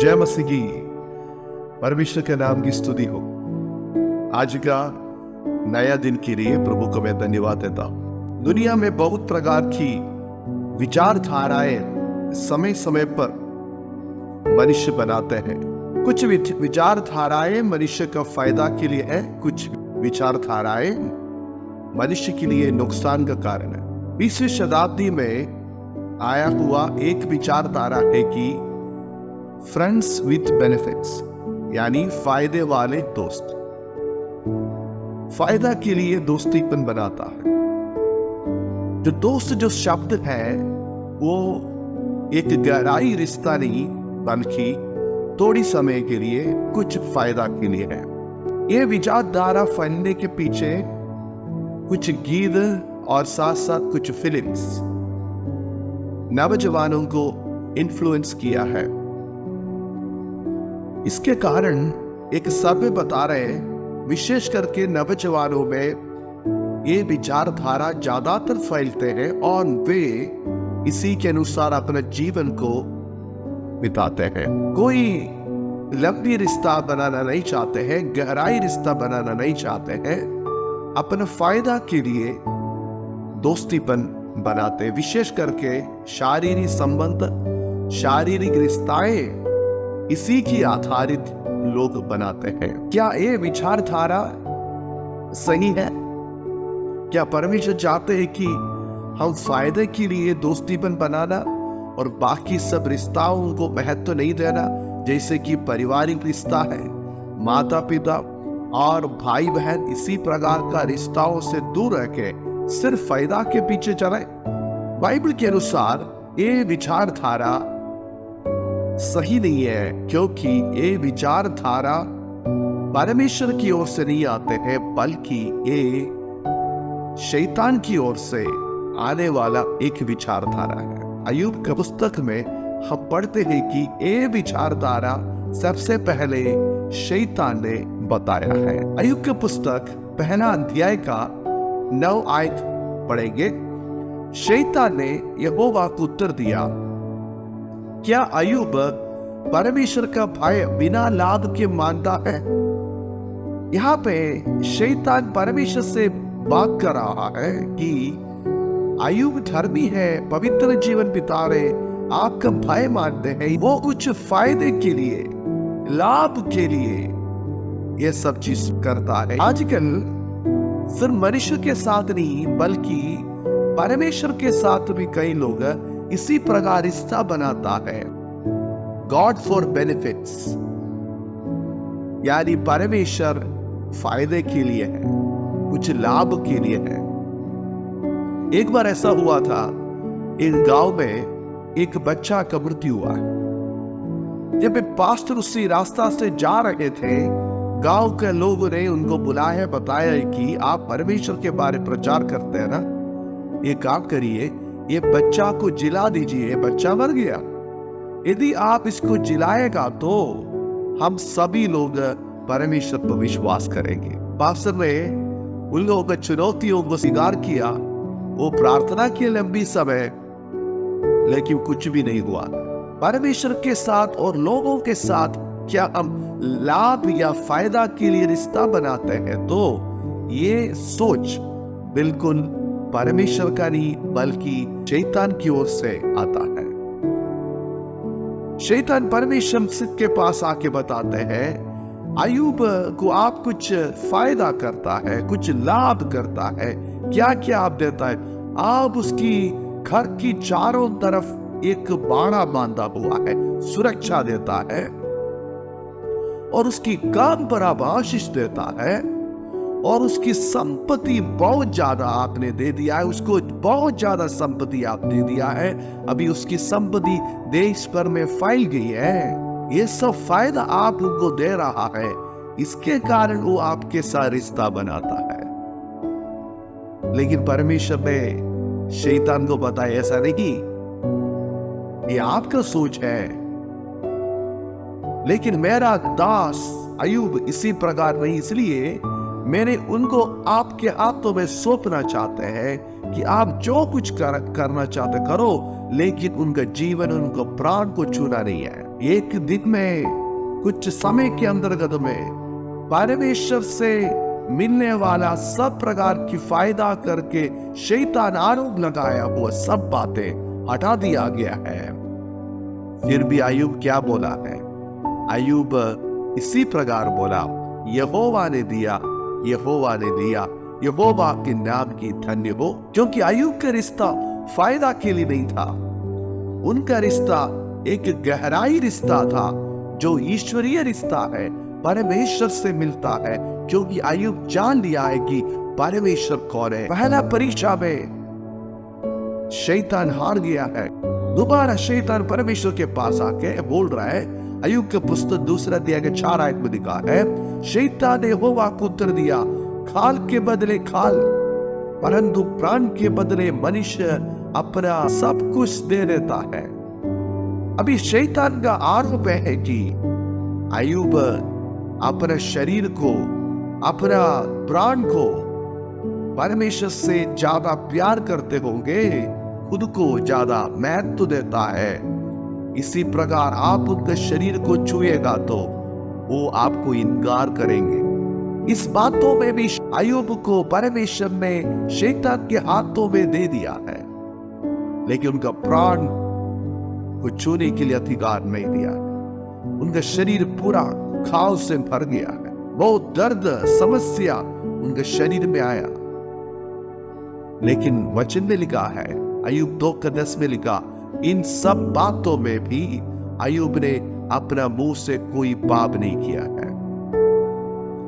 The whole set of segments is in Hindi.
जय मसीह की। परमेश्वर के नाम की स्तुति हो। आज का नया दिन के लिए प्रभु को मैं धन्यवाद देता हूँ। दुनिया में बहुत प्रकार की विचारधाराएं समय समय पर मनुष्य बनाते हैं। कुछ विचारधाराएं मनुष्य का फायदा के लिए है, कुछ विचारधाराएं मनुष्य के लिए नुकसान का कारण है। 20वीं शताब्दी में आया हुआ एक विचारधारा है कि फ्रेंड्स विथ बेनिफिट्स, यानी फायदे वाले दोस्त। फायदा के लिए दोस्तीपन बनाता है। जो दोस्त जो शब्द है वो एक गहराई रिश्ता नहीं, बल्कि थोड़ी समय के लिए कुछ फायदा के लिए है। ये विचारधारा फैलने के पीछे कुछ गीत और साथ साथ कुछ फिल्म्स नौजवानों को इन्फ्लुएंस किया है। इसके कारण एक सर्वे बता रहे हैं, विशेष करके नौजवानों में ये विचारधारा ज्यादातर फैलते हैं और वे इसी के अनुसार अपने जीवन को बिताते हैं। कोई लंबी रिश्ता बनाना नहीं चाहते हैं, गहराई रिश्ता बनाना नहीं चाहते हैं, अपने फायदा के लिए दोस्तीपन बनाते। विशेष करके शारीरिक संबंध, शारीरिक रिश्ताएं इसी की आधारित लोग बनाते हैं। क्या ये विचारधारा सही है? क्या परमेश्वर चाहते हैं कि हम फायदे के लिए दोस्तीपन बनाना और बाकी सब रिश्ताओं को महत्व नहीं देना, जैसे कि पारिवारिक रिश्ता है, माता पिता और भाई बहन, इसी प्रकार का रिश्ताओं से दूर रह के सिर्फ फायदा के पीछे चले? बाइबल के अनुसार ये विचारधारा सही नहीं है, क्योंकि ये विचारधारा परमेश्वर की ओर से नहीं आते हैं, बल्कि ये शैतान की ओर से आने वाला एक विचारधारा है। अय्यूब की पुस्तक में हम पढ़ते हैं कि ये विचारधारा सबसे पहले शैतान ने बताया है। अय्यूब की पुस्तक पहला अध्याय का 9 आयत पढ़ेंगे। शैतान ने यहोवा को उत्तर दिया, क्या अय्यूब परमेश्वर का भय बिना लाभ के मानता है? यहाँ पे शैतान परमेश्वर से बात कर रहा है कि अय्यूब धर्मी है, पवित्र जीवन बिता रहे, आपका भय मानते हैं, वो कुछ फायदे के लिए, लाभ के लिए ये सब चीज करता है। आजकल सिर्फ मनुष्य के साथ नहीं, बल्कि परमेश्वर के साथ भी कई लोग इसी प्रकार रिश्ता बनाता है। गॉड फॉर बेनिफिट्स, यानी परमेश्वर फायदे के लिए है, कुछ लाभ के लिए है। एक बार ऐसा हुआ था, एक गांव में एक बच्चा का मृत्यु हुआ। जब पास्टर उसी रास्ता से जा रहे थे, गांव के लोगों ने उनको बुलाया, बताया कि आप परमेश्वर के बारे में प्रचार करते हैं ना, ये काम करिए, ये बच्चा को जिला दीजिए, बच्चा मर गया। यदि आप इसको जिलाएगा तो हम सभी लोग परमेश्वर पर विश्वास करेंगे। पास्टर ने उन लोगों की चुनौतियों को स्वीकार किया। वो प्रार्थना की लंबी समय, लेकिन कुछ भी नहीं हुआ। परमेश्वर के साथ और लोगों के साथ क्या हम लाभ या फायदा के लिए रिश्ता बनाते हैं, तो ये सोच बिल्कुल परमेश्वर का नहीं, बल्कि शैतान की ओर से आता है। शैतान परमेश्वर के पास आके बताते हैं, अय्यूब को आप कुछ फायदा करता है, कुछ लाभ करता है। क्या क्या आप देता है? आप उसकी घर की चारों तरफ एक बाड़ा बांधा हुआ है, सुरक्षा देता है, और उसकी काम पर आप आशीष देता है, और उसकी संपत्ति बहुत ज्यादा आपने दे दिया है, उसको बहुत ज्यादा संपत्ति आप दे दिया है। अभी उसकी संपत्ति देश भर में फैल गई है। ये सब फायदा आप उनको दे रहा है, इसके कारण वो आपके साथ रिश्ता बनाता है। लेकिन परमेश्वर ने शैतान को बताया, ऐसा नहीं, ये आपका सोच है, लेकिन मेरा दास अय्यूब इसी प्रकार नहीं। इसलिए मैंने उनको आपके हाथों में सौंपना चाहते हैं कि आप जो कुछ करना चाहते करो, लेकिन उनका जीवन, उनका प्राण को छूना नहीं है। एक दिन में, कुछ समय के अंतर्गत में परमेश्वर से मिलने वाला सब प्रकार की फायदा करके शैतान आरोप लगाया हुआ सब बातें हटा दिया गया है। फिर भी अय्यूब क्या बोला है? अय्यूब इसी प्रकार बोला, यहोवा ने दिया, यहोवा ने दिया, यहोवा के नाम की धन्य हो। क्योंकि अय्यूब का रिश्ता फायदा के लिए नहीं था, उनका रिश्ता एक गहराई रिश्ता था जो ईश्वरीय रिश्ता है, परमेश्वर से मिलता है। क्योंकि अय्यूब जान लिया है कि परमेश्वर कौन है। पहला परीक्षा में शैतान हार गया है, दोबारा शैतान परमेश्वर के पास आके बोल रहा है। अय्यूब के पुस्तक 2 अध्याय के 4 आयत में लिखा है, शैतान ने यहोवा को उत्तर दिया, खाल के बदले खाल, परंतु प्राण के बदले मनुष्य अपना सब कुछ दे देता है। अभी शैतान का आरोप है कि अय्यूब अपने शरीर को, अपना प्राण को परमेश्वर से ज्यादा प्यार करते होंगे, खुद को ज्यादा महत्व देता है। इसी प्रकार आप उनके शरीर को छुएगा तो वो आपको इनकार करेंगे। इस बातों में भी अय्यूब को परमेश्वर ने शैतान के हाथों में दे दिया है, लेकिन उनका प्राण को छूने के लिए अधिकार नहीं दिया है। उनका शरीर पूरा घाव से भर गया है, बहुत दर्द, समस्या उनके शरीर में आया। लेकिन वचन में लिखा है, अय्यूब 2:10 में लिखा, इन सब बातों में भी अय्यूब ने अपना मुंह से कोई पाप नहीं किया है।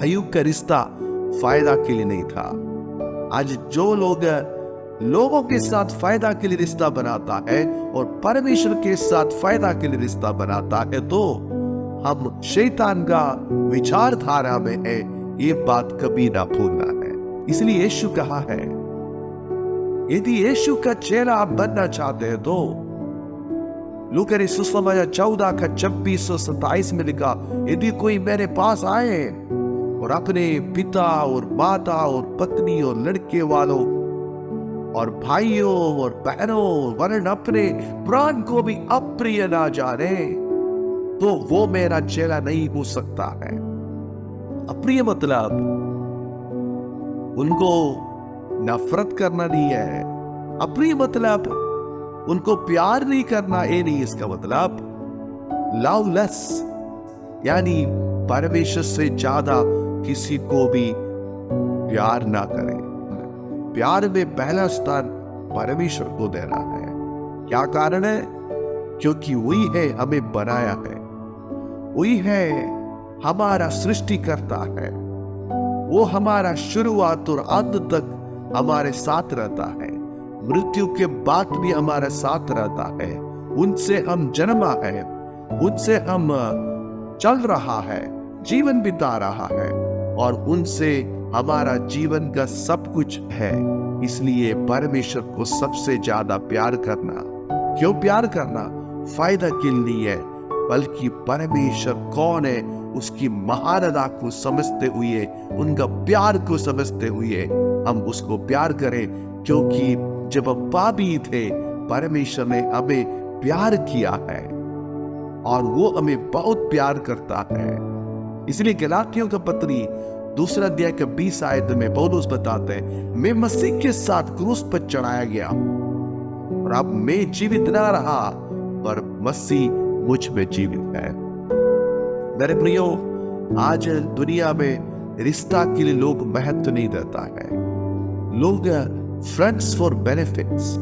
अय्यूब का रिश्ता फायदा के लिए नहीं था। आज जो लोग लोगों के साथ फायदा के लिए रिश्ता बनाता है और परमेश्वर के साथ फायदा के लिए रिश्ता बनाता है, तो हम शैतान का विचारधारा में है, ये बात कभी ना भूलना है। इसलिए यीशु कहा है, यदि यीशु का चेला आप बनना चाहते हैं तो लूका सुसमाचार 14 का 26 और 27 में लिखा, यदि कोई मेरे पास आए और अपने पिता और माता और पत्नी और लड़के वालों और भाइयों और बहनों वरन अपने प्राण को भी अप्रिय ना जाने, तो वो मेरा चेला नहीं हो सकता है। अप्रिय मतलब उनको नफरत करना नहीं है। अप्रिय मतलब उनको प्यार नहीं करना, ये नहीं इसका मतलब। लवलेस यानी परमेश्वर से ज्यादा किसी को भी प्यार ना करें। प्यार में पहला स्थान परमेश्वर को देना है। क्या कारण है? क्योंकि वही है हमें बनाया है, वही है हमारा सृष्टिकर्ता है, वो हमारा शुरुआत और अंत तक हमारे साथ रहता है, मृत्यु के बाद भी हमारे साथ रहता है। उनसे हम जन्मा है, उनसे हम चल रहा है, जीवन बिता रहा है और उनसे हमारा जीवन का सब कुछ है। इसलिए परमेश्वर को सबसे ज्यादा प्यार करना, क्यों प्यार करना? फायदा के लिए है, बल्कि परमेश्वर कौन है उसकी महानता को समझते हुए, उनका प्यार को समझते हुए हम उसको प्यार करें। क्योंकि जब हम पापी थे, परमेश्वर ने हमें प्यार किया है और वो हमें बहुत प्यार करता है। इसलिए गलातियों का पत्री 2 अध्याय के 20 आयत में पौलुस बताते हैं, मैं मसीह के साथ क्रूस पर चढ़ाया गया और अब मैं जीवित ना रहा, पर मसीह मुझ में जीवित है। मेरे प्रियो, आज दुनिया में रिश्ता के लिए लोग महत्व नहीं देता है। लोग फ्रेंड्स फॉर बेनिफिट्स,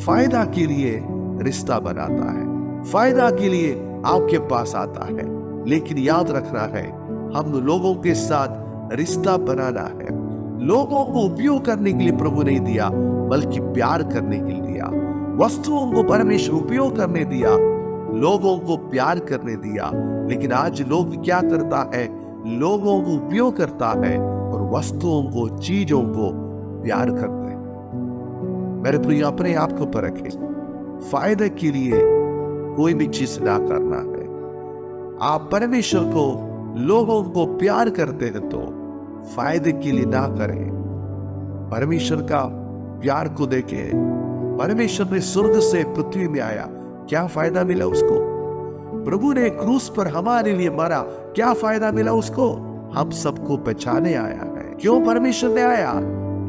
फायदा के लिए रिश्ता बनाता है, फायदा के लिए आपके पास आता है। लेकिन याद रखना है, हम लोगों के साथ रिश्ता बनाना है। लोगों को उपयोग करने के लिए प्रभु नहीं दिया, बल्कि प्यार करने के लिए दिया। वस्तुओं को परमेश्वर उपयोग करने दिया, लोगों को प्यार करने दिया। लेकिन आज लोग क्या करता है? लोगों को उपयोग करता है और वस्तुओं को, चीजों को प्यार करते हैं। मेरे प्रिय, अपने आप को परखें। फायदे के लिए कोई भी चीज ना करना है। आप परमेश्वर को, लोगों को प्यार करते हैं तो फायदे के लिए ना करें। परमेश्वर का प्यार को देखें। परमेश्वर ने स्वर्ग से पृथ्वी में आया, क्या फायदा मिला उसको? प्रभु ने क्रूस पर हमारे लिए मरा, क्या फायदा मिला उसको? हम सबको बचाने आया है। क्यों परमेश्वर ने आया?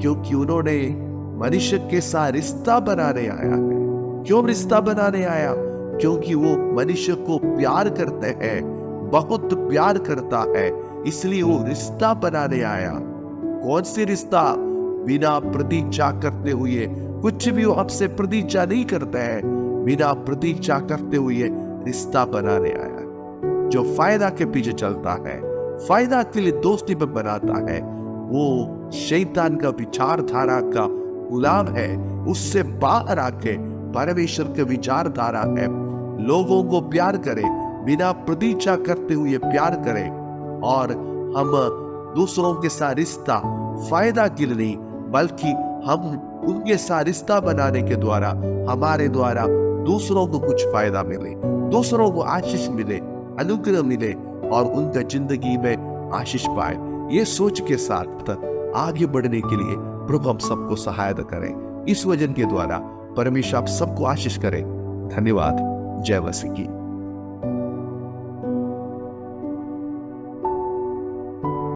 क्योंकि उन्होंने मनुष्य के साथ रिश्ता बनाने आया है। क्यों रिश्ता बनाने आया? क्योंकि वो मनुष्य को प्यार करते हैं, बहुत प्यार करता है, इसलिए वो रिश्ता बनाने आया। कौन सी रिश्ता? बिना प्रतीक्षा करते हुए, कुछ भी वो हमसे प्रतीक्षा नहीं करते हैं, बिना प्रतीक्षा करते हुए रिश्ता बनाने आया। जो फायदा के पीछे चलता है, फायदा के लिए दोस्ती में बनाता है, वो शैतान का विचारधारा का गुलाम है। उससे बाहर आके परमेश्वर के विचारधारा है, लोगों को प्यार करे, बिना प्रतीक्षा करते हुए प्यार करे। और हम दूसरों के साथ रिश्ता फायदा के लिए नहीं, बल्कि हम उनके साथ रिश्ता बनाने के द्वारा, हमारे द्वारा दूसरों को कुछ फायदा मिले, दूसरों को आशीष मिले, अनुग्रह मिले और उनका जिंदगी में आशीष पाए। ये सोच के साथ आगे बढ़ने के लिए प्रभु हम सबको सहायता करें। इस वचन के द्वारा परमेश्वर आप सबको आशीष करे। धन्यवाद। जय मसीह की।